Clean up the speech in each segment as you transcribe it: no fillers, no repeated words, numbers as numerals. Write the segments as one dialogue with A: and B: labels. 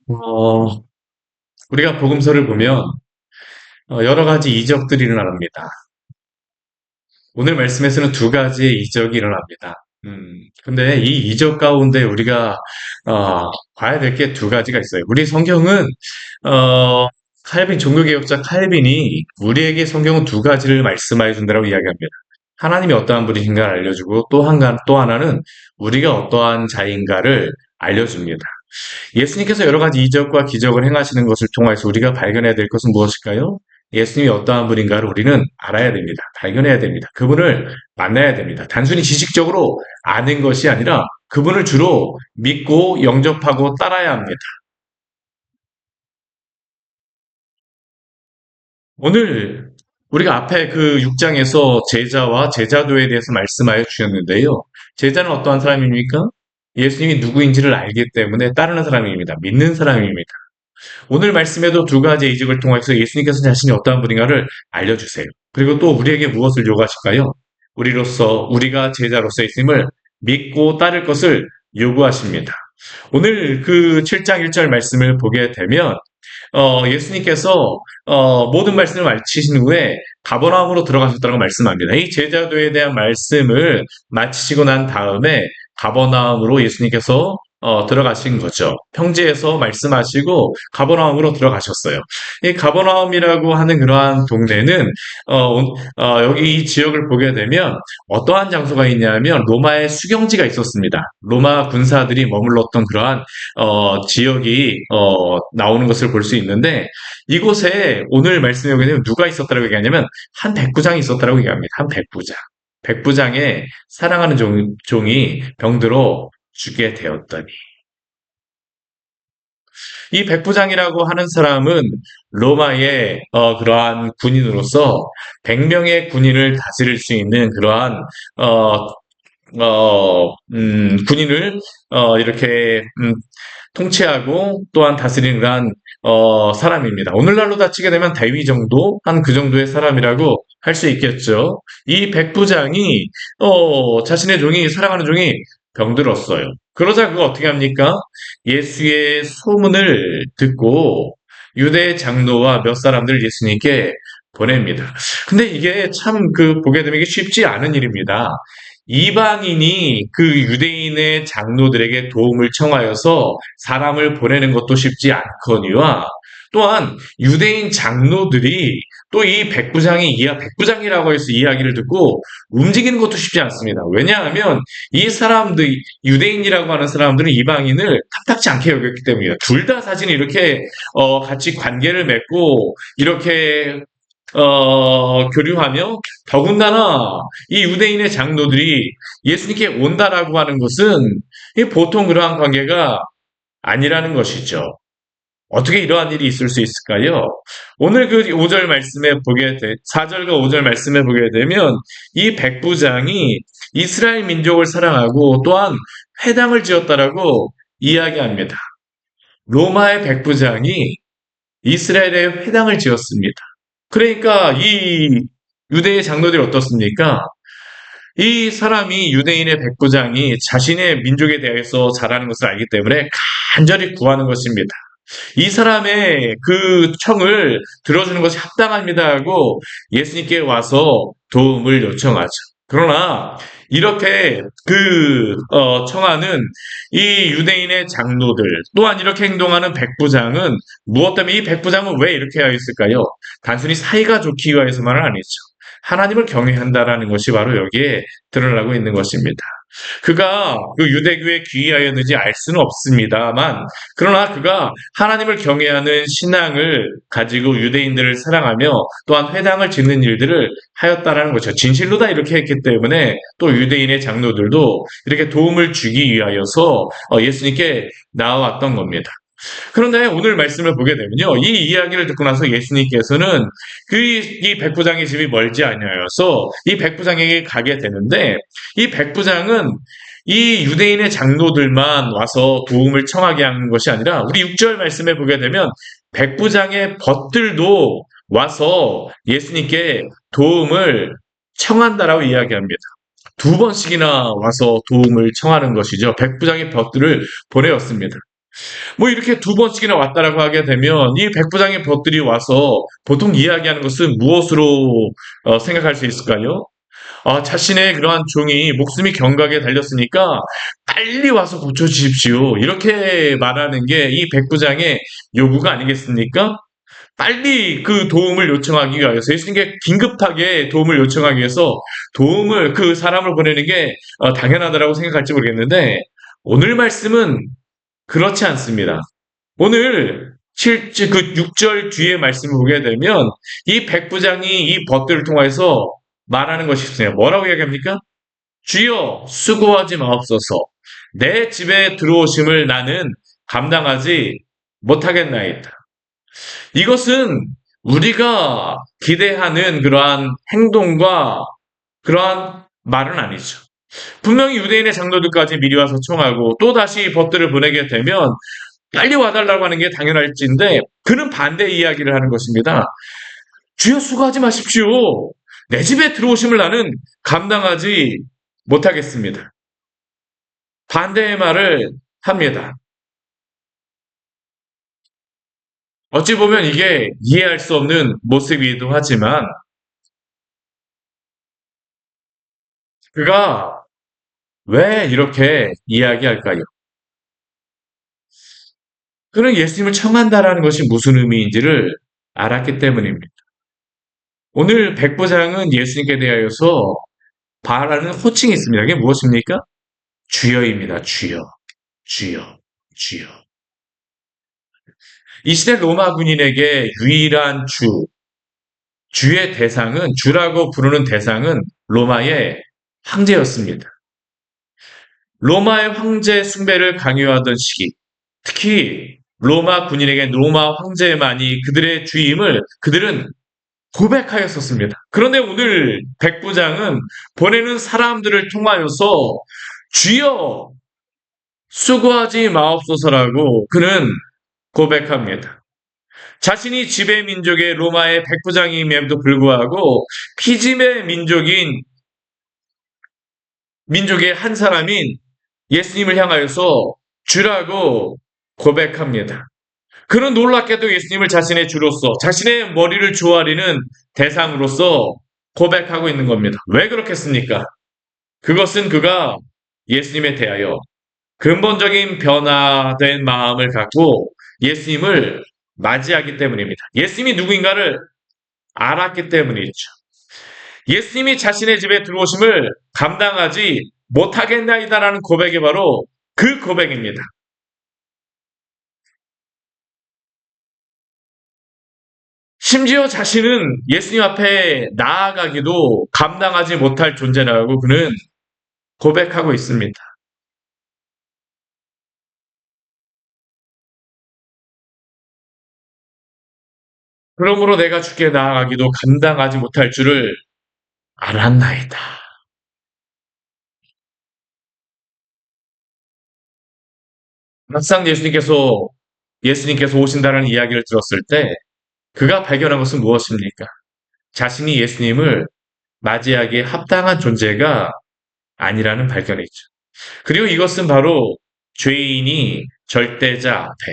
A: 어, 우리가 복음서를 보면 여러 가지 이적들이 일어납니다. 오늘 말씀에서는 두 가지의 이적이 일어납니다. 근데 이 이적 가운데 우리가 봐야 될 게 두 가지가 있어요. 우리 성경은 어, 종교개혁자 칼빈이 우리에게 성경은 두 가지를 말씀하여 준다고 이야기합니다. 하나님이 어떠한 분이신가를 알려주고 또 하나는 우리가 어떠한 자인가를 알려줍니다. 예수님께서 여러 가지 이적과 기적을 행하시는 것을 통해서 우리가 발견해야 될 것은 무엇일까요? 예수님이 어떠한 분인가를 우리는 알아야 됩니다. 발견해야 됩니다. 그분을 만나야 됩니다. 단순히 지식적으로 아는 것이 아니라 그분을 주로 믿고 영접하고 따라야 합니다. 오늘 우리가 앞에 그 6장에서 제자와 제자도에 대해서 말씀하여 주셨는데요. 제자는 어떠한 사람입니까? 예수님이 누구인지를 알기 때문에 따르는 사람입니다. 믿는 사람입니다. 오늘 말씀에도 두 가지 이적을 통해서 예수님께서 자신이 어떠한 분인가를 알려주세요. 그리고 또 우리에게 무엇을 요구하실까요? 우리가 제자로서 예수님을 믿고 따를 것을 요구하십니다. 오늘 그 7장 1절 말씀을 보게 되면 예수님께서 모든 말씀을 마치신 후에 가버나움으로 들어가셨다고 말씀합니다. 이 제자도에 대한 말씀을 마치시고 난 다음에 가버나움으로 예수님께서 들어가신 거죠. 평지에서 말씀하시고 가버나움으로 들어가셨어요. 이 가버나움이라고 하는 그러한 동네는 여기 이 지역을 보게 되면 어떠한 장소가 있냐면 로마의 수경지가 있었습니다. 로마 군사들이 머물렀던 그러한 지역이 나오는 것을 볼 수 있는데 이곳에 오늘 말씀에 보면 누가 있었다고 얘기하냐면 한 백부장이 있었다고 얘기합니다. 한 백부장. 백부장의 사랑하는 종이 병들어 죽게 되었더니 이 백부장이라고 하는 사람은 로마의 그러한 군인으로서 100명의 군인을 다스릴 수 있는 그러한 어, 군인을 이렇게 통치하고 또한 다스리는 그러한 사람입니다. 오늘날로 따지게 되면 대위 정도 한 그 정도의 사람이라고 할 수 있겠죠. 이 백부장이 자신의 종이 사랑하는 종이 병들었어요. 그러자 그거 어떻게 합니까? 예수의 소문을 듣고 유대 장로와 몇 사람들 예수님께 보냅니다. 근데 이게 참 보게 되면 이게 쉽지 않은 일입니다. 이방인이 그 유대인의 장로들에게 도움을 청하여서 사람을 보내는 것도 쉽지 않거니와 또한 유대인 장로들이 또 이 백부장이라고 해서 이야기를 듣고 움직이는 것도 쉽지 않습니다. 왜냐하면 이 사람들, 유대인이라고 하는 사람들은 이방인을 탐탁치 않게 여겼기 때문이에요. 둘 다 사실 이렇게 같이 관계를 맺고 이렇게 교류하며 더군다나 이 유대인의 장로들이 예수님께 온다라고 하는 것은 보통 그러한 관계가 아니라는 것이죠. 어떻게 이러한 일이 있을 수 있을까요? 오늘 그 5절 말씀에 4절과 5절 말씀에 보게 되면 이 백부장이 이스라엘 민족을 사랑하고 또한 회당을 지었다라고 이야기합니다. 로마의 백부장이 이스라엘의 회당을 지었습니다. 그러니까 이 유대의 장로들이 어떻습니까? 이 사람이 유대인의 백부장이 자신의 민족에 대해서 잘하는 것을 알기 때문에 간절히 구하는 것입니다. 이 사람의 그 청을 들어주는 것이 합당합니다 하고 예수님께 와서 도움을 요청하죠. 그러나 이렇게 청하는 이 유대인의 장로들 또한 이렇게 행동하는 백부장은 무엇 때문에 이 백부장은 왜 이렇게 하였을까요? 단순히 사이가 좋기 위해서만은 아니죠. 하나님을 경외한다라는 것이 바로 여기에 드러나고 있는 것입니다. 그가 그 유대교에 귀의하였는지 알 수는 없습니다만 그러나 그가 하나님을 경외하는 신앙을 가지고 유대인들을 사랑하며 또한 회당을 짓는 일들을 하였다라는 거죠. 진실로 다 이렇게 했기 때문에 또 유대인의 장로들도 이렇게 도움을 주기 위하여서 예수님께 나와왔던 겁니다. 그런데 오늘 말씀을 보게 되면요. 이 이야기를 듣고 나서 예수님께서는 이 백부장의 집이 멀지 아니하여서 이 백부장에게 가게 되는데 이 백부장은 이 유대인의 장로들만 와서 도움을 청하게 하는 것이 아니라 우리 6절 말씀에 보게 되면 백부장의 벗들도 와서 예수님께 도움을 청한다라고 이야기합니다. 두 번씩이나 와서 도움을 청하는 것이죠. 백부장의 벗들을 보내었습니다. 뭐 이렇게 두 번씩이나 왔다라고 하게 되면 이 백부장의 벗들이 와서 보통 이야기하는 것은 무엇으로 생각할 수 있을까요? 자신의 그러한 종이 목숨이 경각에 달렸으니까 빨리 와서 고쳐주십시오. 이렇게 말하는 게 이 백부장의 요구가 아니겠습니까? 빨리 그 도움을 요청하기 위해서 예수님께 긴급하게 도움을 요청하기 위해서 도움을 그 사람을 보내는 게 당연하다라고 생각할지 모르겠는데 오늘 말씀은 그렇지 않습니다. 오늘 6절 뒤에 말씀을 보게 되면 이 백부장이 이 벗들을 통해서 말하는 것이 있어요. 뭐라고 이야기합니까? 주여 수고하지 마옵소서. 내 집에 들어오심을 나는 감당하지 못하겠나이다. 이것은 우리가 기대하는 그러한 행동과 그러한 말은 아니죠. 분명히 유대인의 장로들까지 미리 와서 청하고 또다시 벗들을 보내게 되면 빨리 와달라고 하는 게 당연할진데 그는 반대 이야기를 하는 것입니다. 주여 수고하지 마십시오. 내 집에 들어오심을 나는 감당하지 못하겠습니다. 반대의 말을 합니다. 어찌 보면 이게 이해할 수 없는 모습이기도 하지만 그가 왜 이렇게 이야기할까요? 그는 예수님을 청한다라는 것이 무슨 의미인지를 알았기 때문입니다. 오늘 백부장은 예수님께 대하여서 바라는 호칭이 있습니다. 그게 무엇입니까? 주여입니다. 주여, 주여, 주여. 이 시대 로마 군인에게 유일한 주의 대상은, 주라고 부르는 대상은 로마의 황제였습니다. 로마의 황제 숭배를 강요하던 시기, 특히 로마 군인에게 로마 황제만이 그들의 주임을 그들은 고백하였었습니다. 그런데 오늘 백부장은 보내는 사람들을 통하여서 주여 수고하지 마옵소서라고 그는 고백합니다. 자신이 지배 민족의 로마의 백부장임에도 불구하고 피지배 민족의 한 사람인 예수님을 향하여서 주라고 고백합니다. 그는 놀랍게도 예수님을 자신의 주로서 자신의 머리를 조아리는 대상으로서 고백하고 있는 겁니다. 왜 그렇겠습니까? 그것은 그가 예수님에 대하여 근본적인 변화된 마음을 갖고 예수님을 맞이하기 때문입니다. 예수님이 누구인가를 알았기 때문이죠. 예수님이 자신의 집에 들어오심을 감당하지 못하겠나이다라는 고백이 바로 그 고백입니다. 심지어 자신은 예수님 앞에 나아가기도 감당하지 못할 존재라고 그는 고백하고 있습니다. 그러므로 내가 주께 나아가기도 감당하지 못할 줄을 알았나이다. 막상 예수님께서 오신다는 이야기를 들었을 때 그가 발견한 것은 무엇입니까? 자신이 예수님을 맞이하기에 합당한 존재가 아니라는 발견이죠. 그리고 이것은 바로 죄인이 절대자 앞에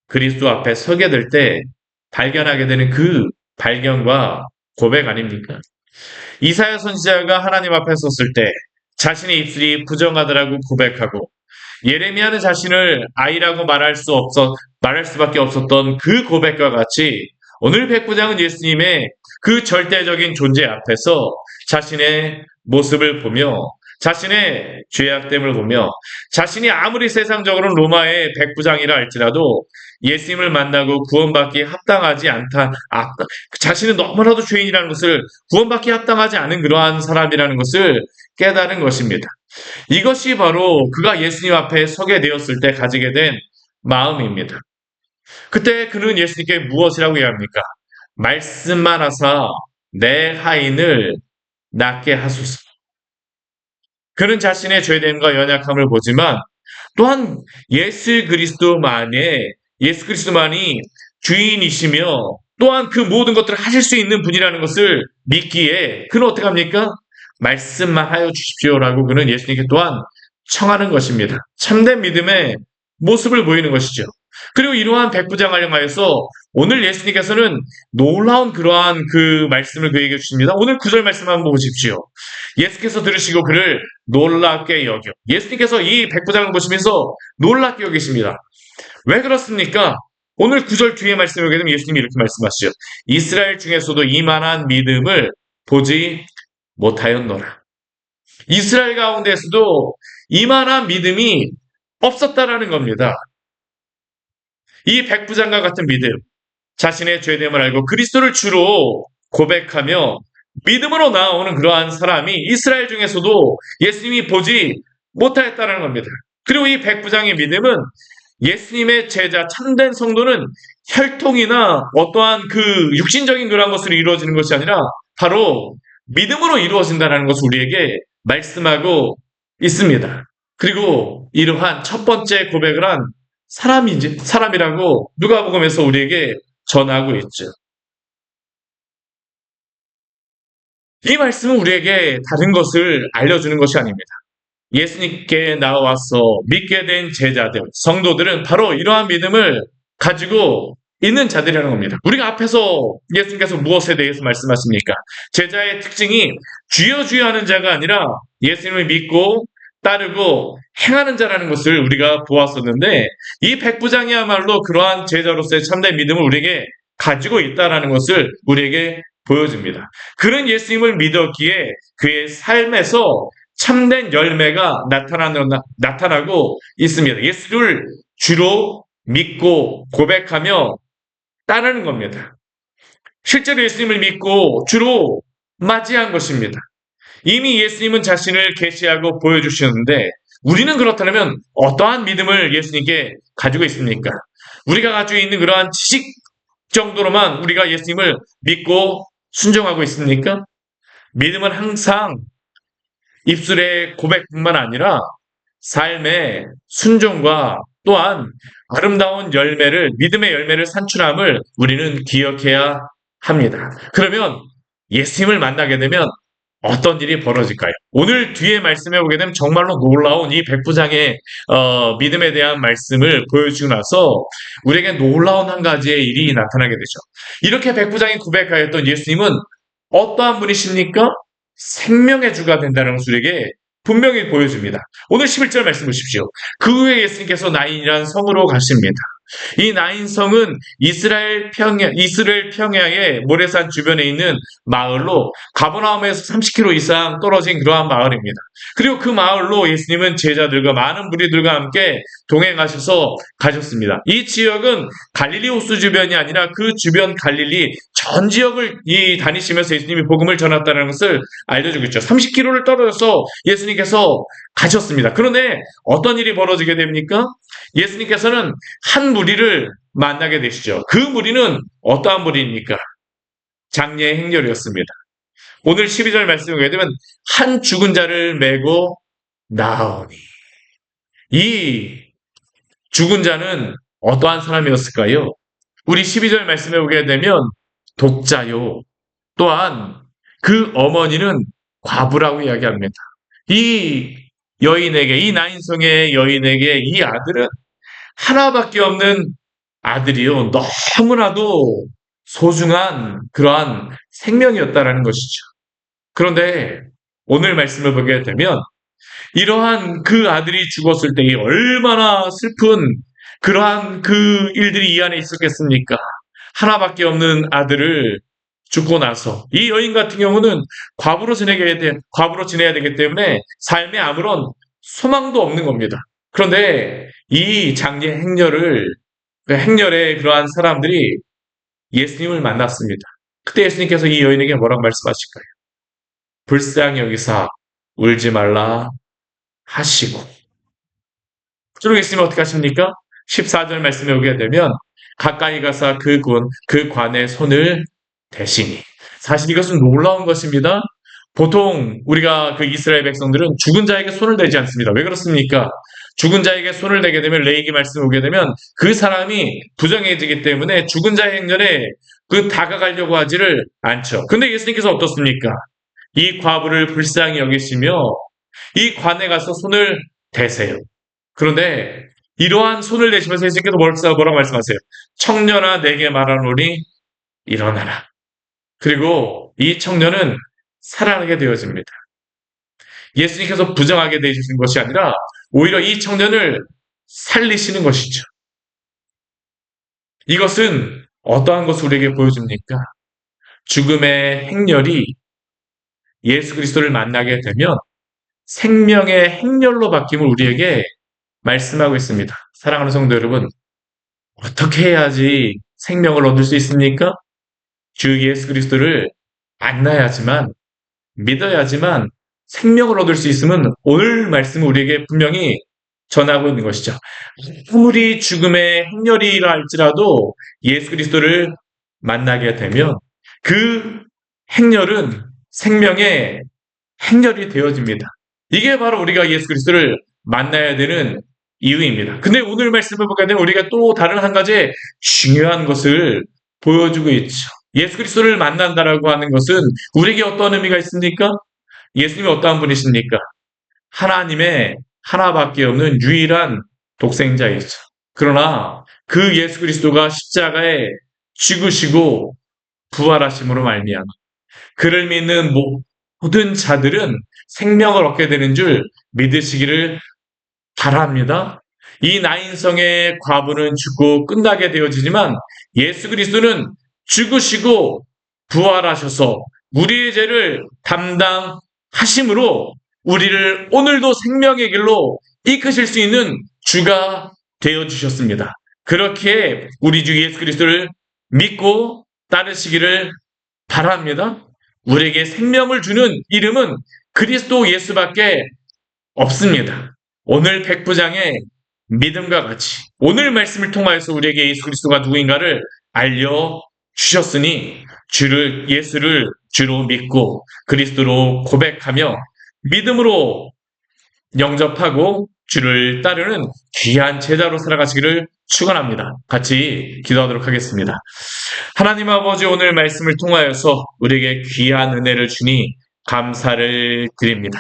A: 그리스도 앞에 서게 될 때 발견하게 되는 그 발견과 고백 아닙니까? 이사야 선지자가 하나님 앞에 섰을 때 자신의 입술이 부정하다라고 고백하고 예레미야는 자신을 아이라고 말할 수밖에 없었던 그 고백과 같이 오늘 백부장은 예수님의 그 절대적인 존재 앞에서 자신의 모습을 보며 자신의 죄악됨을 보며 자신이 아무리 세상적으로는 로마의 백부장이라 할지라도 예수님을 만나고 구원받기 합당하지 않다. 자신은 너무나도 죄인이라는 것을 구원받기 합당하지 않은 그러한 사람이라는 것을 깨달은 것입니다. 이것이 바로 그가 예수님 앞에 서게 되었을 때 가지게 된 마음입니다. 그때 그는 예수님께 무엇이라고 이야기합니까? 말씀만 하사 내 하인을 낫게 하소서. 그는 자신의 죄됨과 연약함을 보지만 또한 예수 그리스도만이 주인이시며 또한 그 모든 것들을 하실 수 있는 분이라는 것을 믿기에 그는 어떻게 합니까? 말씀만 하여 주십시오라고 그는 예수님께 또한 청하는 것입니다. 참된 믿음의 모습을 보이는 것이죠. 그리고 이러한 백부장을 향하여서 오늘 예수님께서는 놀라운 그러한 그 말씀을 그에게 주십니다. 오늘 9절 말씀 한번 보십시오. 예수께서 들으시고 그를 놀랍게 여겨. 예수님께서 이 백부장을 보시면서 놀랍게 여기십니다. 왜 그렇습니까? 오늘 9절 뒤에 말씀을 보게 되면 예수님이 이렇게 말씀하시죠. 이스라엘 중에서도 이만한 믿음을 보지 못하였노라. 이스라엘 가운데서도 이만한 믿음이 없었다라는 겁니다. 이 백부장과 같은 믿음, 자신의 죄됨을 알고 그리스도를 주로 고백하며 믿음으로 나아오는 그러한 사람이 이스라엘 중에서도 예수님이 보지 못하였다는 겁니다. 그리고 이 백부장의 믿음은 예수님의 제자 참된 성도는 혈통이나 어떠한 그 육신적인 그런 것으로 이루어지는 것이 아니라 바로 믿음으로 이루어진다는 것을 우리에게 말씀하고 있습니다. 그리고 이러한 첫 번째 고백을 한 사람이라고 누가복음에서 우리에게 전하고 있죠. 이 말씀은 우리에게 다른 것을 알려주는 것이 아닙니다. 예수님께 나와서 믿게 된 제자들, 성도들은 바로 이러한 믿음을 가지고 있는 자들이라는 겁니다. 우리가 앞에서 예수님께서 무엇에 대해서 말씀하십니까? 제자의 특징이 주여 주여 하는 자가 아니라 예수님을 믿고 따르고 행하는 자라는 것을 우리가 보았었는데 이 백부장이야말로 그러한 제자로서의 참된 믿음을 우리에게 가지고 있다는 것을 우리에게 보여줍니다. 그는 예수님을 믿었기에 그의 삶에서 참된 열매가 나타나고 있습니다. 예수를 주로 믿고 고백하며 따르는 겁니다. 실제로 예수님을 믿고 주로 맞이한 것입니다. 이미 예수님은 자신을 계시하고 보여주셨는데 우리는 그렇다면 어떠한 믿음을 예수님께 가지고 있습니까? 우리가 가지고 있는 그러한 지식 정도로만 우리가 예수님을 믿고 순종하고 있습니까? 믿음은 항상 입술의 고백뿐만 아니라 삶의 순종과 또한 아름다운 열매를, 믿음의 열매를 산출함을 우리는 기억해야 합니다. 그러면 예수님을 만나게 되면 어떤 일이 벌어질까요? 오늘 뒤에 말씀해 보게 되면 정말로 놀라운 이 백부장의 믿음에 대한 말씀을 보여주고 나서 우리에게 놀라운 한 가지의 일이 나타나게 되죠. 이렇게 백부장이 고백하였던 예수님은 어떠한 분이십니까? 생명의 주가 된다는 것을 우리에게 분명히 보여줍니다. 오늘 11절 말씀 보십시오. 그 후에 예수님께서 나인이라는 성으로 가십니다. 이 나인성은 이스라엘 평야의 모래산 주변에 있는 마을로 가버나움에서 30km 이상 떨어진 그러한 마을입니다. 그리고 그 마을로 예수님은 제자들과 많은 무리들과 함께 동행하셔서 가셨습니다. 이 지역은 갈릴리 호수 주변이 아니라 그 주변 갈릴리 전 지역을 다니시면서 예수님이 복음을 전했다는 것을 알려주고 있죠. 30km를 떨어져서 예수님께서 가셨습니다. 그런데 어떤 일이 벌어지게 됩니까? 예수님께서는 한 무리를 만나게 되시죠. 그 무리는 어떠한 무리입니까? 장례의 행렬이었습니다. 오늘 12절 말씀을 보게 되면 한 죽은 자를 메고 나오니. 이 죽은 자는 어떠한 사람이었을까요? 우리 12절 말씀에 보게 되면 독자요. 또한 그 어머니는 과부라고 이야기합니다. 이 여인에게, 이 나인성의 여인에게 이 아들은 하나밖에 없는 아들이요. 너무나도 소중한 그러한 생명이었다라는 것이죠. 그런데 오늘 말씀을 보게 되면 이러한 그 아들이 죽었을 때 얼마나 슬픈 그러한 그 일들이 이 안에 있었겠습니까? 하나밖에 없는 아들을 죽고 나서 이 여인 같은 경우는 과부로 지내야 되기 때문에 삶에 아무런 소망도 없는 겁니다. 그런데 이 장례 행렬의 그러한 사람들이 예수님을 만났습니다. 그때 예수님께서 이 여인에게 뭐라고 말씀하실까요? 불쌍히 여기사 울지 말라 하시고. 그리고 예수님은 어떻게 하십니까? 14절 말씀에 오게 되면 가까이 가서 그 관의 손을 대시니. 사실 이것은 놀라운 것입니다. 보통 우리가 그 이스라엘 백성들은 죽은 자에게 손을 대지 않습니다. 왜 그렇습니까? 죽은 자에게 손을 대게 되면 레위기 말씀을 보게 되면 그 사람이 부정해지기 때문에 죽은 자의 행렬에 다가가려고 하지를 않죠. 근데 예수님께서 어떻습니까? 이 과부를 불쌍히 여기시며 이 관에 가서 손을 대세요. 그런데 이러한 손을 내시면서 예수님께서 뭐라고 말씀하세요? 청년아 내게 말하노니 일어나라. 그리고 이 청년은 살아나게 되어집니다. 예수님께서 부정하게 되어주신 것이 아니라 오히려 이 청년을 살리시는 것이죠. 이것은 어떠한 것을 우리에게 보여줍니까? 죽음의 행렬이 예수 그리스도를 만나게 되면 생명의 행렬로 바뀜을 우리에게 말씀하고 있습니다. 사랑하는 성도 여러분, 어떻게 해야지 생명을 얻을 수 있습니까? 주 예수 그리스도를 만나야지만, 믿어야지만 생명을 얻을 수 있음은 오늘 말씀은 우리에게 분명히 전하고 있는 것이죠. 아무리 죽음의 행렬이라 할지라도 예수 그리스도를 만나게 되면 그 행렬은 생명의 행렬이 되어집니다. 이게 바로 우리가 예수 그리스도를 만나야 되는 이유입니다. 근데 오늘 말씀을 보게 되면 우리가 또 다른 한 가지 중요한 것을 보여주고 있죠. 예수 그리스도를 만난다라고 하는 것은 우리에게 어떤 의미가 있습니까? 예수님이 어떠한 분이십니까? 하나님의 하나밖에 없는 유일한 독생자이죠. 그러나 그 예수 그리스도가 십자가에 죽으시고 부활하심으로 말미암아 그를 믿는 모든 자들은 생명을 얻게 되는 줄 믿으시기를 바랍니다. 이 나인성의 과부는 죽고 끝나게 되어지지만 예수 그리스도는 죽으시고 부활하셔서 우리의 죄를 담당하심으로 우리를 오늘도 생명의 길로 이끄실 수 있는 주가 되어주셨습니다. 그렇게 우리 주 예수 그리스도를 믿고 따르시기를 바랍니다. 우리에게 생명을 주는 이름은 그리스도 예수밖에 없습니다. 오늘 백부장의 믿음과 같이 오늘 말씀을 통하여서 우리에게 예수 그리스도가 누구인가를 알려주셨으니 예수를 주로 믿고 그리스도로 고백하며 믿음으로 영접하고 주를 따르는 귀한 제자로 살아가시기를 축원합니다. 같이 기도하도록 하겠습니다. 하나님 아버지 오늘 말씀을 통하여서 우리에게 귀한 은혜를 주니 감사를 드립니다.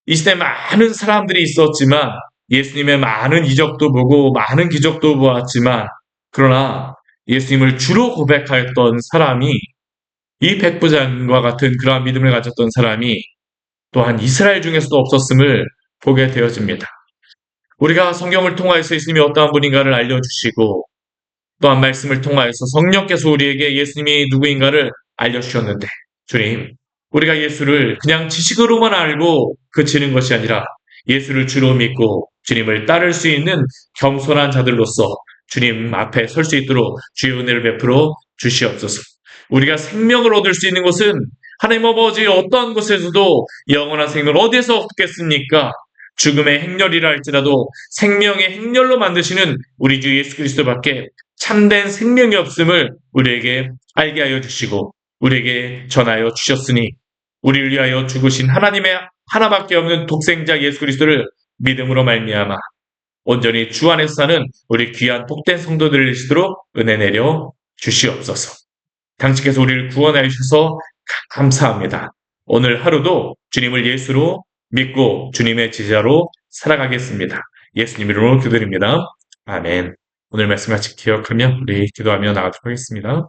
A: 이 시대에 많은 사람들이 있었지만 예수님의 많은 이적도 보고 많은 기적도 보았지만 그러나 예수님을 주로 고백하였던 사람이 이 백부장과 같은 그러한 믿음을 가졌던 사람이 또한 이스라엘 중에서도 없었음을 보게 되어집니다. 우리가 성경을 통하여서 예수님이 어떠한 분인가를 알려주시고 또한 말씀을 통하여서 성령께서 우리에게 예수님이 누구인가를 알려주셨는데 주님 우리가 예수를 그냥 지식으로만 알고 그치는 것이 아니라 예수를 주로 믿고 주님을 따를 수 있는 겸손한 자들로서 주님 앞에 설 수 있도록 주의 은혜를 베풀어 주시옵소서. 우리가 생명을 얻을 수 있는 것은 하나님 아버지 어떠한 곳에서도 영원한 생명을 어디에서 얻겠습니까? 죽음의 행렬이라 할지라도 생명의 행렬로 만드시는 우리 주 예수 그리스도밖에 참된 생명이 없음을 우리에게 알게 하여 주시고 우리에게 전하여 주셨으니 우리를 위하여 죽으신 하나님의 하나밖에 없는 독생자 예수 그리스도를 믿음으로 말미암아 온전히 주 안에서 사는 우리 귀한 복된 성도들을 되시도록 은혜 내려 주시옵소서. 당신께서 우리를 구원하여 주셔서 감사합니다. 오늘 하루도 주님을 예수로 믿고 주님의 제자로 살아가겠습니다. 예수님 이름으로 기도드립니다. 아멘. 오늘 말씀 같이 기억하며 우리 기도하며 나가도록 하겠습니다.